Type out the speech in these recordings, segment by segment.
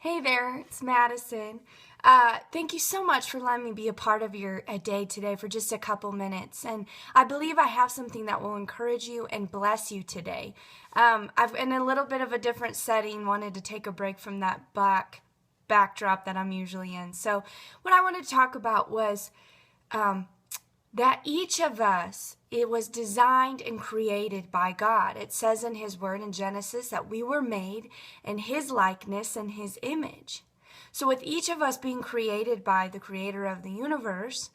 Hey there, it's Madison. Thank you so much for letting me be a part of your day today for just a couple minutes. And I believe I have something that will encourage you and bless you today. I've, in a little bit of a different setting, wanted to take a break from that backdrop that I'm usually in. So what I wanted to talk about was that each of us, it was designed and created by God. It says in His Word in Genesis that we were made in His likeness and His image. So with each of us being created by the Creator of the universe,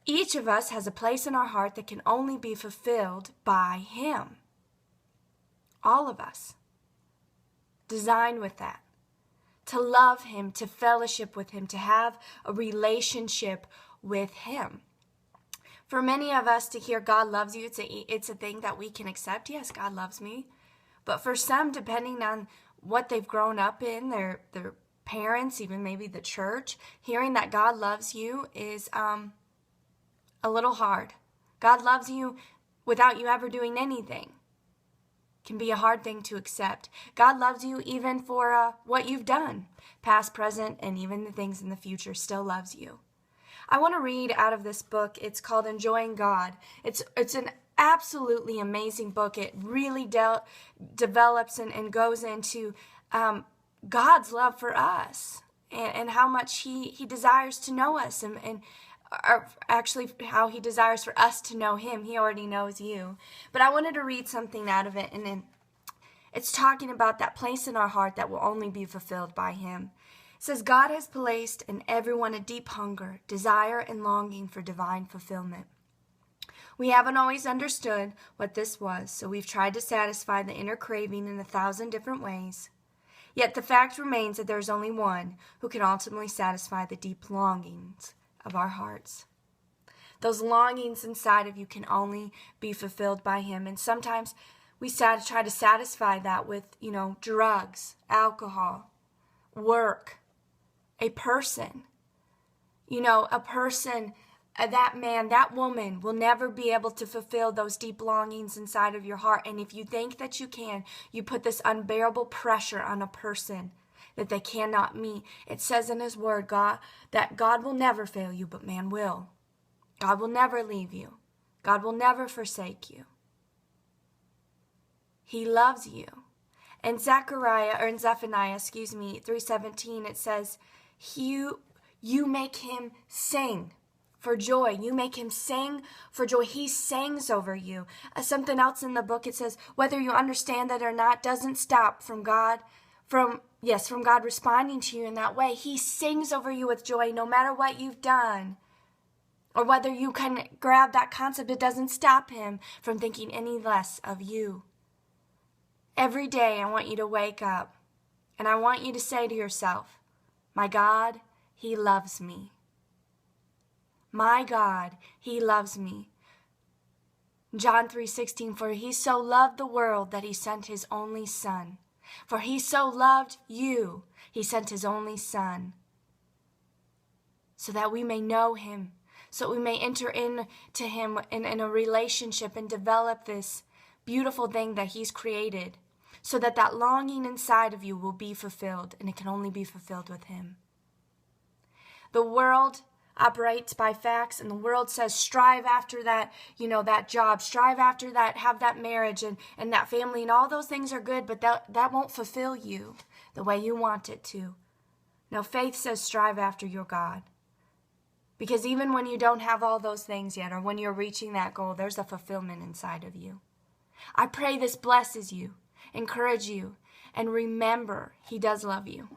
each of us has a place in our heart that can only be fulfilled by Him. All of us. Designed with that. To love Him, to fellowship with Him, to have a relationship with Him. For many of us to hear God loves you, it's a thing that we can accept. Yes, God loves me. But for some, depending on what they've grown up in, their parents, even maybe the church, hearing that God loves you is a little hard. God loves you without you ever doing anything. Can be a hard thing to accept. God loves you even for what you've done, past, present, and even the things in the future, still loves you. I want to read out of this book. It's called Enjoying God. It's an absolutely amazing book. It really develops and goes into God's love for us and how much He desires to know us and actually how He desires for us to know Him. He already knows you. But I wanted to read something out of it, and then it's talking about that place in our heart that will only be fulfilled by Him. It says, God has placed in everyone a deep hunger, desire, and longing for divine fulfillment. We haven't always understood what this was, so we've tried to satisfy the inner craving in 1,000 different ways. Yet the fact remains that there is only one who can ultimately satisfy the deep longings of our hearts. Those longings inside of you can only be fulfilled by Him. And sometimes we try to satisfy that with, drugs, alcohol, work, a person. A person, that man, that woman will never be able to fulfill those deep longings inside of your heart. And if you think that you can, you put this unbearable pressure on a person that they cannot meet. It says in His Word, that God will never fail you, but man will. God will never leave you. God will never forsake you. He loves you. In Zephaniah 3:17, it says, you make him sing for joy. You make him sing for joy. He sings over you. Something else in the book, it says, whether you understand that or not, doesn't stop from God responding to you in that way. He sings over you with joy no matter what you've done. Or whether you can grab that concept, it doesn't stop Him from thinking any less of you. Every day I want you to wake up and I want you to say to yourself, my God, He loves me. My God, He loves me. John 3:16, for He so loved the world that He sent His only Son. For He so loved you, He sent His only Son. So that we may know Him, so we may enter into Him in a relationship and develop this beautiful thing that He's created. So that longing inside of you will be fulfilled, and it can only be fulfilled with Him. The world operates by facts, and the world says strive after that, that job, strive after that, have that marriage and that family, and all those things are good, but that won't fulfill you the way you want it to. No, faith says strive after your God. Because even when you don't have all those things yet, or when you're reaching that goal, there's a fulfillment inside of you. I pray this blesses you, encourage you, and remember, He does love you.